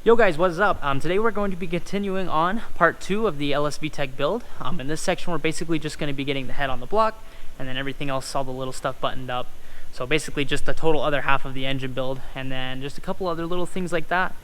Yo guys, what is up? Today we're going to be continuing on part 2 of the LS-VTEC build. In this section we're basically just going to be getting the head on the block and then everything else, all the little stuff buttoned up. So basically just the total other half of the engine build and then just a couple other little things like that.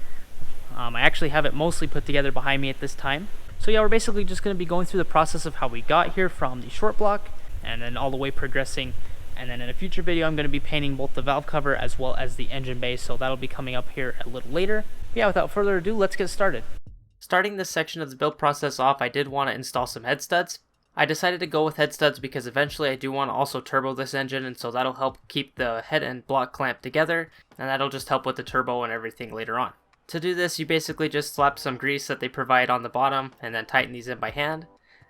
I actually have it mostly put together behind me at this time. So yeah, we're basically just going to be going through the process of how we got here from the short block and then all the way progressing. And then in a future video I'm going to be painting both the valve cover as well as the engine base, so that'll be coming up here a little later. But yeah, without further ado, let's get started. Starting this section of the build process off, I did want to install some head studs. I decided to go with head studs because eventually I do want to also turbo this engine, and so that'll help keep the head and block clamp together, and that'll just help with the turbo and everything later on. To do this, you basically just slap some grease that they provide on the bottom and then tighten these in by hand.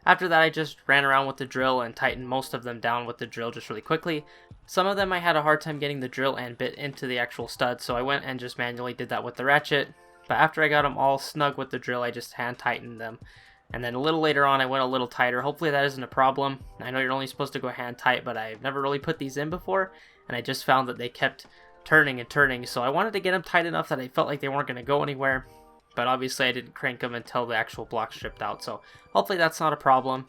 After that, I just ran around with the drill and tightened most of them down with the drill just really quickly. Some of them I had a hard time getting the drill and bit into the actual stud, so I went and just manually did that with the ratchet. But after I got them all snug with the drill, I just hand tightened them. And then a little later on, I went a little tighter. Hopefully that isn't a problem. I know you're only supposed to go hand tight, but I've never really put these in before, and I just found that they kept turning and turning, so I wanted to get them tight enough that I felt like they weren't going to go anywhere. But obviously I didn't crank them until the actual block stripped out, so hopefully that's not a problem.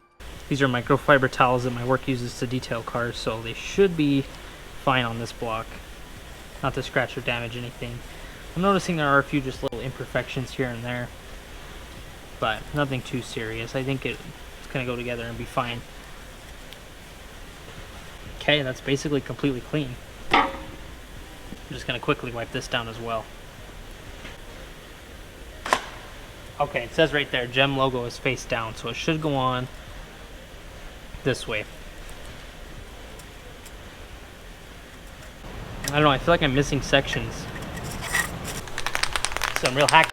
These are microfiber towels that my work uses to detail cars, so they should be fine on this block. Not to scratch or damage anything. I'm noticing there are a few just little imperfections here and there, but nothing too serious. I think it's going to go together and be fine. Okay, that's basically completely clean. I'm just going to quickly wipe this down as well. Okay, it says right there, GEM logo is face down, so it should go on this way. I don't know, I feel like I'm missing sections. Some real hack,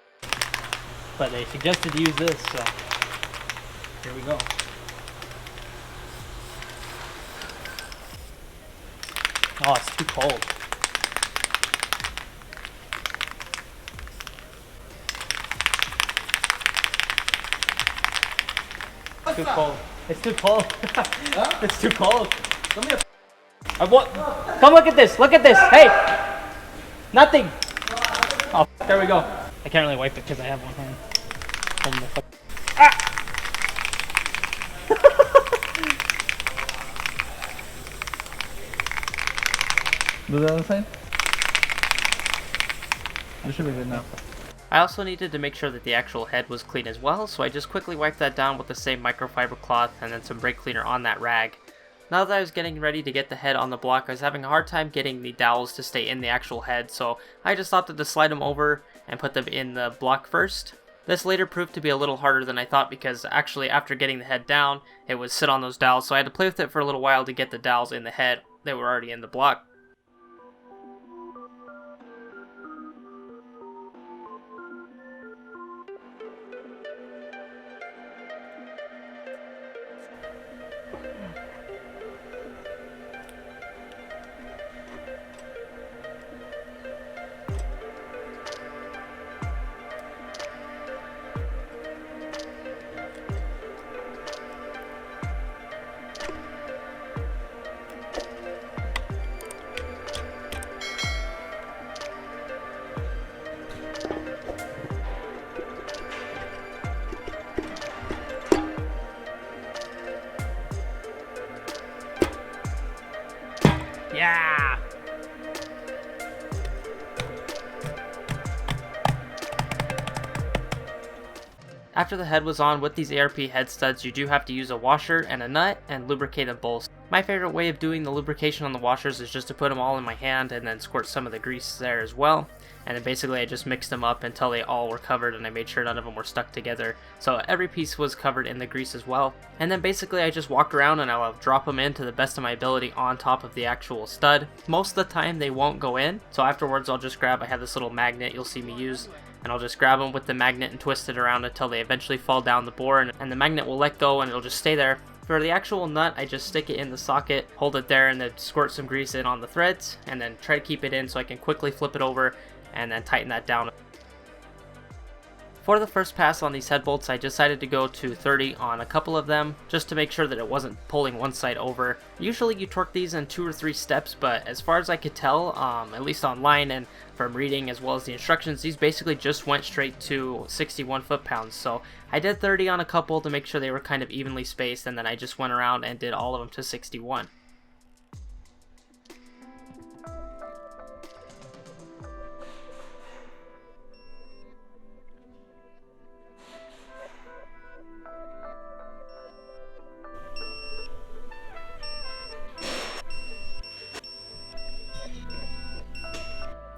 but they suggested to use this, so here we go. Oh, it's too cold. Too cold. It's too cold. Huh? It's too cold. Come here. Come look at this. Look at this. Hey. Nothing. Oh, there we go. I can't really wipe it because I have one hand. Ah! Do the other side? This should be good now. I also needed to make sure that the actual head was clean as well, so I just quickly wiped that down with the same microfiber cloth and then some brake cleaner on that rag. Now that I was getting ready to get the head on the block, I was having a hard time getting the dowels to stay in the actual head, so I just opted to slide them over and put them in the block first. This later proved to be a little harder than I thought because actually after getting the head down, it would sit on those dowels, so I had to play with it for a little while to get the dowels in the head that were already in the block. Yeah! After the head was on with these ARP head studs, you do have to use a washer and a nut and lubricate them both. My favorite way of doing the lubrication on the washers is just to put them all in my hand and then squirt some of the grease there as well. And then basically I just mixed them up until they all were covered and I made sure none of them were stuck together. So every piece was covered in the grease as well. And then basically I just walk around and I'll drop them in to the best of my ability on top of the actual stud. Most of the time they won't go in, so afterwards I'll just grab, I have this little magnet you'll see me use, and I'll just grab them with the magnet and twist it around until they eventually fall down the bore, and the magnet will let go and it'll just stay there. For the actual nut, I just stick it in the socket, hold it there, and then squirt some grease in on the threads, and then try to keep it in so I can quickly flip it over and then tighten that down. For the first pass on these head bolts, I decided to go to 30 on a couple of them, just to make sure that it wasn't pulling one side over. Usually you torque these in 2 or 3 steps, but as far as I could tell, at least online and from reading as well as the instructions, these basically just went straight to 61 foot-pounds. So I did 30 on a couple to make sure they were kind of evenly spaced, and then I just went around and did all of them to 61.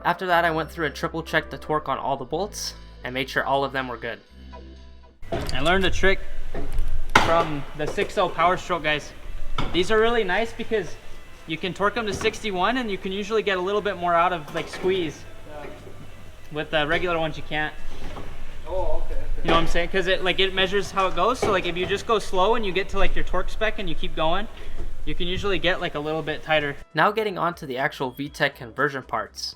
After that, I went through and triple checked the torque on all the bolts and made sure all of them were good. I learned a trick from the 6.0 Power Stroke guys. These are really nice because you can torque them to 61 and you can usually get a little bit more out of like squeeze. With the regular ones you can't. Oh, okay. You know what I'm saying? Because it measures how it goes. So like if you just go slow and you get to like your torque spec and you keep going, you can usually get like a little bit tighter. Now getting on to the actual VTEC conversion parts.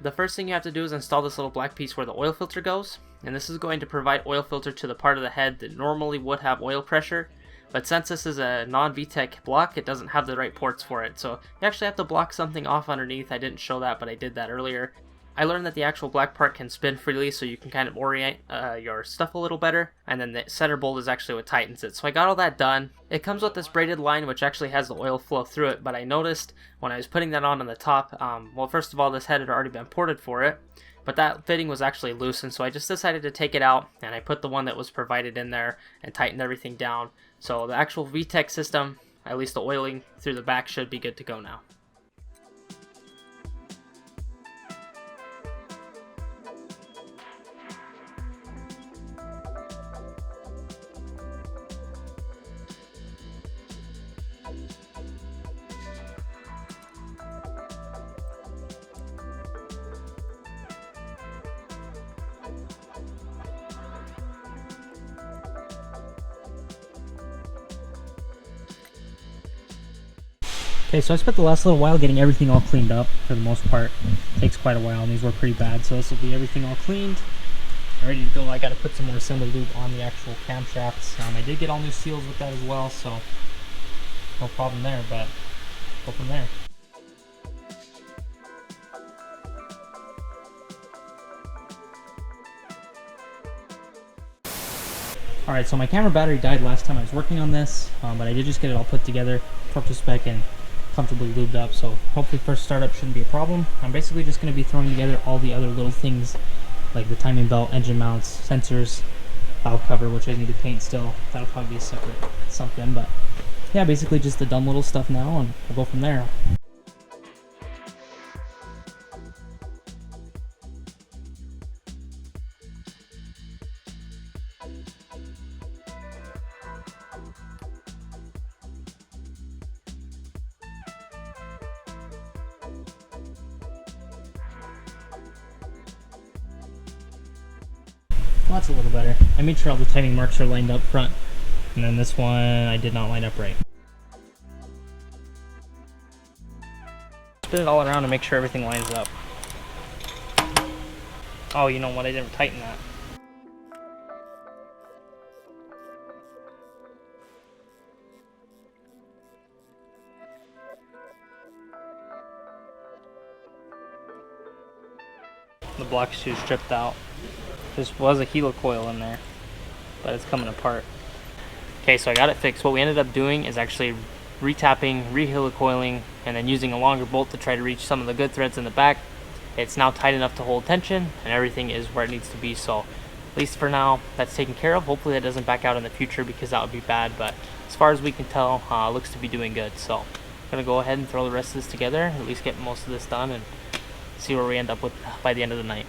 The first thing you have to do is install this little black piece where the oil filter goes, and this is going to provide oil filter to the part of the head that normally would have oil pressure, but since this is a non-VTEC block, it doesn't have the right ports for it, so you actually have to block something off underneath. I didn't show that, but I did that earlier. I learned that the actual black part can spin freely, so you can kind of orient your stuff a little better, and then the center bolt is actually what tightens it. So I got all that done. It comes with this braided line, which actually has the oil flow through it, but I noticed when I was putting that on the top, well, first of all, this head had already been ported for it, but that fitting was actually loose, and so I just decided to take it out, and I put the one that was provided in there and tightened everything down. So the actual VTEC system, at least the oiling through the back, should be good to go now. Okay, so I spent the last little while getting everything all cleaned up for the most part. It takes quite a while, and these were pretty bad, so this will be everything all cleaned. Ready to go. I got to put some more assembly lube on the actual camshafts. I did get all new seals with that as well, so no problem there, but go from there. Alright, so my camera battery died last time I was working on this, but I did just get it all put together, torque to spec, and comfortably lubed up, so hopefully first startup shouldn't be a problem. I'm basically just going to be throwing together all the other little things like the timing belt, engine mounts, sensors, valve cover, which I need to paint still. That'll probably be a separate something, but yeah, basically just the dumb little stuff now, and we'll go from there. Well, that's a little better. I made sure all the timing marks are lined up front, and then this one I did not line up right. Spin it all around to make sure everything lines up. Oh, you know what? I didn't tighten that. The block shoe stripped out. There was a helicoil in there, but it's coming apart. Okay, so I got it fixed. What we ended up doing is actually retapping, re-helicoiling, and then using a longer bolt to try to reach some of the good threads in the back. It's now tight enough to hold tension, and everything is where it needs to be. So at least for now, that's taken care of. Hopefully that doesn't back out in the future, because that would be bad, but as far as we can tell, it looks to be doing good. So I'm gonna go ahead and throw the rest of this together, at least get most of this done, and see where we end up with by the end of the night.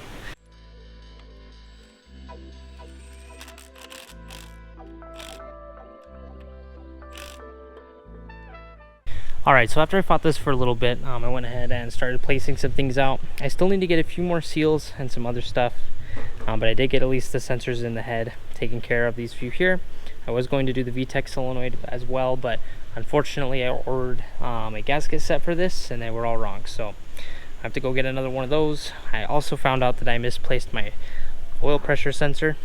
Alright, so after I fought this for a little bit, I went ahead and started placing some things out. I still need to get a few more seals and some other stuff, but I did get at least the sensors in the head taken care of, these few here. I was going to do the VTEC solenoid as well, but unfortunately I ordered a gasket set for this and they were all wrong, so I have to go get another one of those. I also found out that I misplaced my oil pressure sensor,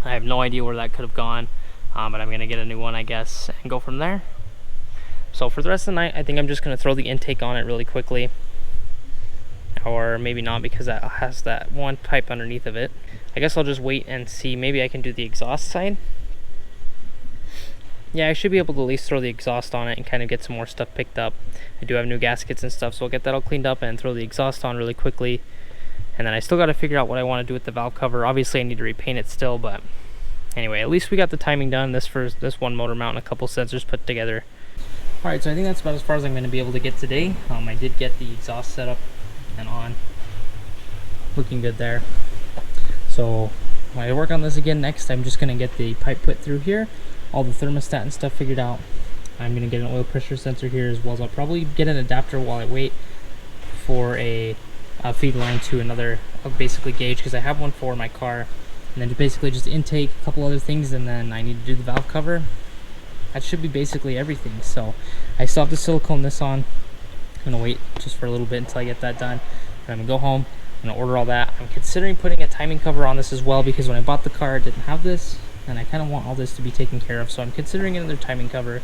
I have no idea where that could have gone, but I'm going to get a new one, I guess, and go from there. So for the rest of the night, I think I'm just going to throw the intake on it really quickly. Or maybe not, because that has that one pipe underneath of it. I guess I'll just wait and see. Maybe I can do the exhaust side. Yeah, I should be able to at least throw the exhaust on it and kind of get some more stuff picked up. I do have new gaskets and stuff, so I'll get that all cleaned up and throw the exhaust on really quickly. And then I still got to figure out what I want to do with the valve cover. Obviously, I need to repaint it still, but anyway, at least we got the timing done. This for this one motor mount and a couple sensors put together. All right, so I think that's about as far as I'm going to be able to get today. I did get the exhaust set up and on. Looking good there. So when I work on this again next, I'm just going to get the pipe put through here, all the thermostat and stuff figured out. I'm going to get an oil pressure sensor here, as well as I'll probably get an adapter while I wait for a feed line to another basically gauge, because I have one for my car. And then basically just intake, a couple other things, and then I need to do the valve cover. That should be basically everything. So I still have to silicone this on. I'm gonna wait just for a little bit until I get that done. And I'm gonna go home, I'm gonna order all that. I'm considering putting a timing cover on this as well, because when I bought the car, it didn't have this, and I kind of want all this to be taken care of. So I'm considering another timing cover.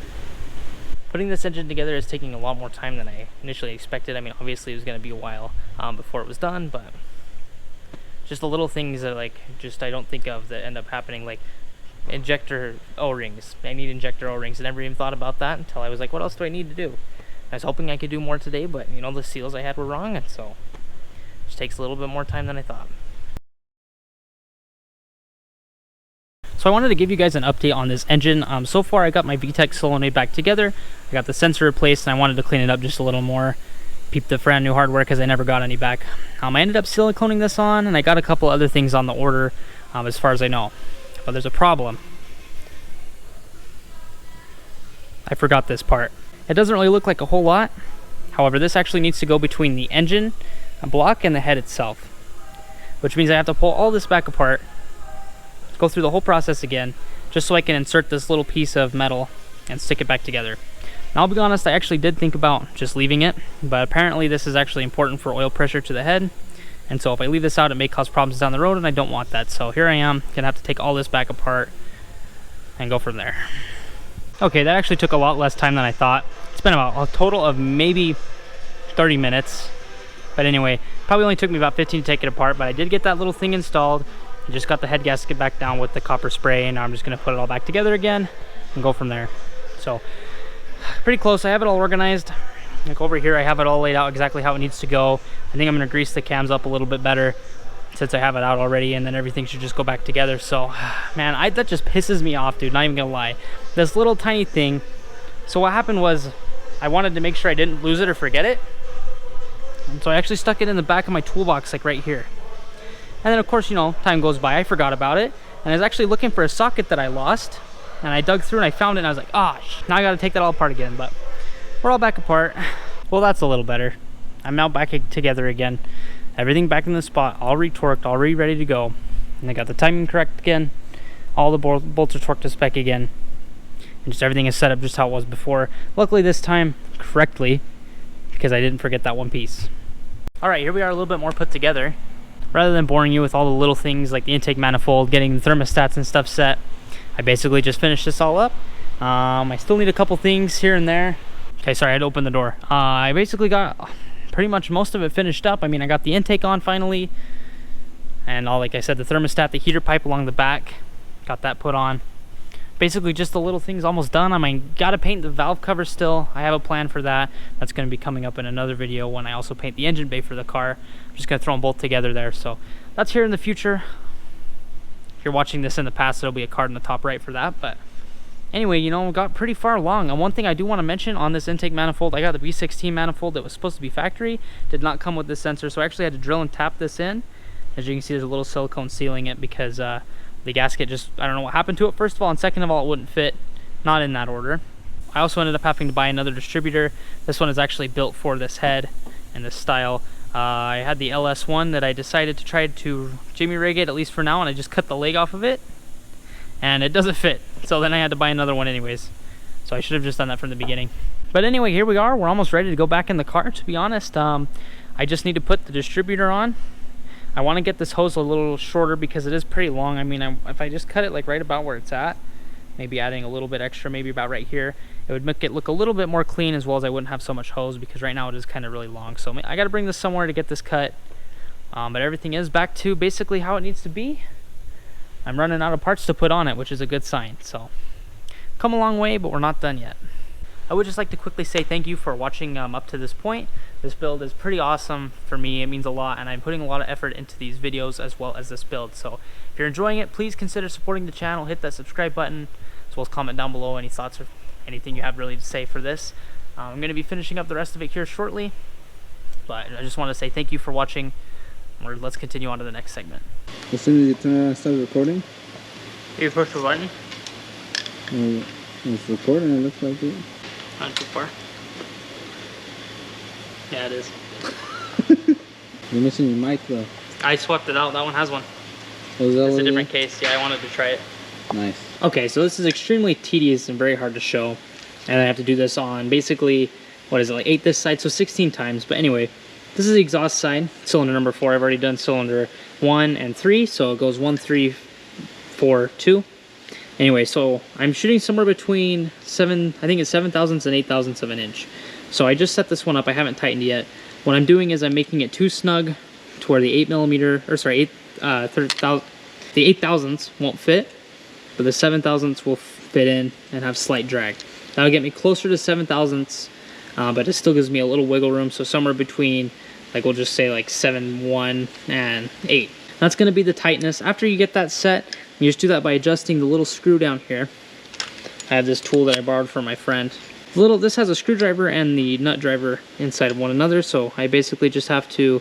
Putting this engine together is taking a lot more time than I initially expected. I mean, obviously it was gonna be a while before it was done, but just the little things that I don't think of that end up happening, like injector O-rings. I need injector O-rings. I never even thought about that until I was like, what else do I need to do? I was hoping I could do more today, but you know, the seals I had were wrong, and so it just takes a little bit more time than I thought. So I wanted to give you guys an update on this engine. So far I got my VTEC solenoid back together. I got the sensor replaced, and I wanted to clean it up just a little more. Peep the brand new hardware, because I never got any back. I ended up siliconing this on, and I got a couple other things on the order as far as I know. But there's a problem. I forgot this part. It doesn't really look like a whole lot. However, this actually needs to go between the engine block and the head itself, which means I have to pull all this back apart, go through the whole process again, just so I can insert this little piece of metal and stick it back together. Now, I'll be honest, I actually did think about just leaving it, but apparently this is actually important for oil pressure to the head, and so if I leave this out, it may cause problems down the road, and I don't want that. So here I am, gonna have to take all this back apart and go from there. Okay, that actually took a lot less time than I thought. It's been about a total of maybe 30 minutes. But anyway, probably only took me about 15 to take it apart, but I did get that little thing installed. I just got the head gasket back down with the copper spray, and now I'm just gonna put it all back together again and go from there. So, pretty close. I have it all organized. Like over here, I have it all laid out exactly how it needs to go. I think I'm gonna grease the cams up a little bit better since I have it out already, and then everything should just go back together. So, man, that just pisses me off, dude, not even gonna lie. This little tiny thing. So what happened was, I wanted to make sure I didn't lose it or forget it. And so I actually stuck it in the back of my toolbox, like right here. And then of course, you know, time goes by, I forgot about it. And I was actually looking for a socket that I lost. And I dug through and I found it, and I was like, oh, now I gotta take that all apart again. But we're all back apart. Well, that's a little better. I'm now back together again. Everything back in the spot, all retorqued, all ready to go. And I got the timing correct again. All the bolts are torqued to spec again. And just everything is set up just how it was before. Luckily this time, correctly, because I didn't forget that one piece. All right, here we are, a little bit more put together. Rather than boring you with all the little things like the intake manifold, getting the thermostats and stuff set, I basically just finished this all up. I still need a couple things here and there. Okay, sorry, I had to open the door. I basically got pretty much most of it finished up. I mean, I got the intake on finally, and all, like I said, the thermostat, the heater pipe along the back, got that put on. Basically just the little things almost done. I mean, gotta paint the valve cover still. I have a plan for that. That's gonna be coming up in another video when I also paint the engine bay for the car. I'm just gonna throw them both together there. So that's here in the future. If you're watching this in the past, there'll be a card in the top right for that. But anyway, you know, we got pretty far along. And one thing I do want to mention on this intake manifold, I got the B16 manifold that was supposed to be factory. Did not come with this sensor, so I actually had to drill and tap this in. As you can see, there's a little silicone sealing it because the gasket just, I don't know what happened to it, first of all, and second of all, it wouldn't fit. Not in that order. I also ended up having to buy another distributor. This one is actually built for this head and this style. I had the LS1 that I decided to try to jimmy rig it, at least for now, and I just cut the leg off of it. And it doesn't fit. So then I had to buy another one anyways. So I should have just done that from the beginning. But anyway, here we are. We're almost ready to go back in the car, to be honest. I just need to put the distributor on. I want to get this hose a little shorter because it is pretty long. I mean, if I just cut it like right about where it's at, maybe adding a little bit extra, maybe about right here, it would make it look a little bit more clean, as well as I wouldn't have so much hose, because right now it is kind of really long. So I got to bring this somewhere to get this cut. But everything is back to basically how it needs to be. I'm running out of parts to put on it, which is a good sign. So come a long way, but we're not done yet. I would just like to quickly say thank you for watching up to this point. This build is pretty awesome for me. It means a lot, and I'm putting a lot of effort into these videos as well as this build. So if you're enjoying it, please consider supporting the channel. Hit that subscribe button, as well as comment down below any thoughts or anything you have really to say for this. I'm going to be finishing up the rest of it here shortly, but I just want to say thank you for watching. Let's continue on to the next segment. As soon as you start recording? You push the button? It's recording, it looks like it. Not too far. Yeah, it is. You're missing your mic though. I swapped it out. That one has one. Oh, It's a different case. Yeah, I wanted to try it. Nice. Okay, so this is extremely tedious and very hard to show. And I have to do this on basically, what is it, like 8 this side, so 16 times. But anyway, this is the exhaust side, cylinder number 4. I've already done cylinder 1 and 3, so it goes 1, 3, 4, 2. Anyway, so I'm shooting somewhere between 7 thousandths and 8 thousandths of an inch. So I just set this one up. I haven't tightened yet. What I'm doing is I'm making it too snug to where the 8 thousandths won't fit, but the 7 thousandths will fit in and have slight drag. That'll get me closer to 7 thousandths, but it still gives me a little wiggle room. So somewhere between, like, we'll just say like 7.1 and 8. That's going to be the tightness. After you get that set, you just do that by adjusting the little screw down here. I have this tool that I borrowed from my friend. This has a screwdriver and the nut driver inside of one another, so I basically just have to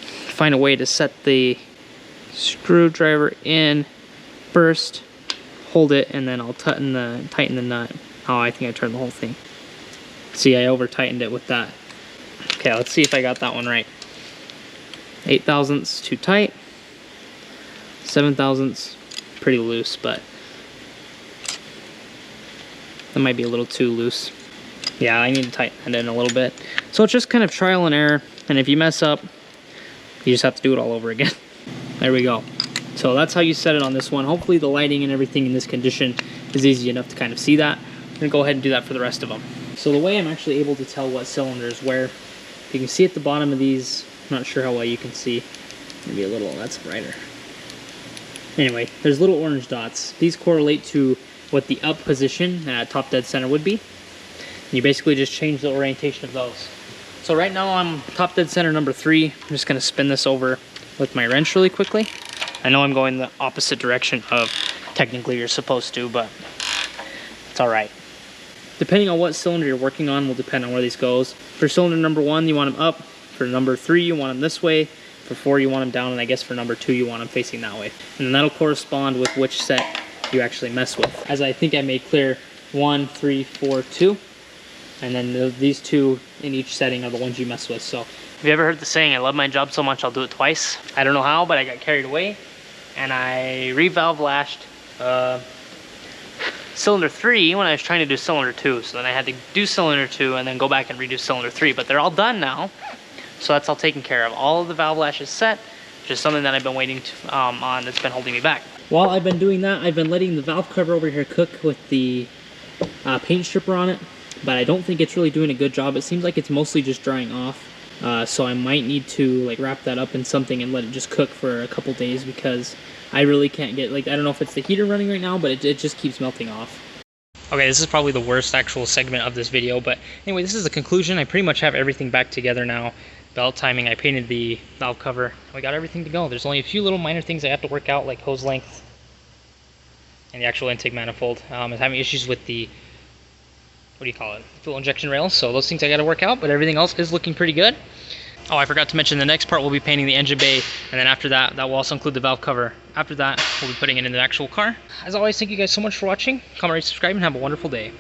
find a way to set the screwdriver in first, hold it, and then I'll tighten the nut. Oh, I think I turned the whole thing. See, I over tightened it with that. Okay, let's see if I got that one right. 8 thousandths too tight. 7 thousandths pretty loose, but that might be a little too loose. Yeah, I need to tighten it in a little bit. So it's just kind of trial and error, and if you mess up, you just have to do it all over again. There we go. So that's how you set it on this one. Hopefully the lighting and everything in this condition is easy enough to kind of see that. I'm gonna go ahead and do that for the rest of them. So the way I'm actually able to tell what cylinder is where, you can see at the bottom of these, I'm not sure how well you can see, maybe a little, that's brighter. Anyway, there's little orange dots. These correlate to what the up position at top dead center would be. And you basically just change the orientation of those. So right now I'm top dead center number 3. I'm just gonna spin this over with my wrench really quickly. I know I'm going the opposite direction of technically you're supposed to, but it's all right. Depending on what cylinder you're working on will depend on where these goes. For cylinder number 1, you want them up. For number 3, you want them this way. For 4, you want them down, and I guess for number 2, you want them facing that way. And then that'll correspond with which set you actually mess with. As I think I made clear, 1, 3, 4, 2. And then these 2 in each setting are the ones you mess with. So, have you ever heard the saying, I love my job so much I'll do it twice? I don't know how, but I got carried away, and I revalve lashed cylinder 3 when I was trying to do cylinder 2. So then I had to do cylinder 2 and then go back and redo cylinder 3. But they're all done now. So that's all taken care of. All of the valve lash is set, which is something that I've been waiting to, on that's been holding me back. While I've been doing that, I've been letting the valve cover over here cook with the paint stripper on it, but I don't think it's really doing a good job. It seems like it's mostly just drying off. So I might need to like wrap that up in something and let it just cook for a couple days, because I really can't get, like, I don't know if it's the heater running right now, but it just keeps melting off. Okay, this is probably the worst actual segment of this video, but anyway, this is the conclusion. I pretty much have everything back together now. Belt timing, I painted the valve cover. We got everything to go. There's only a few little minor things I have to work out, like hose length and the actual intake manifold. I'm having issues with the, what do you call it, fuel injection rails, so those things I got to work out, but everything else is looking pretty good. Oh, I forgot to mention the next part we'll be painting the engine bay, and then after that, that will also include the valve cover. After that, we'll be putting it in the actual car. As always, thank you guys so much for watching. Comment, rate, subscribe, and have a wonderful day.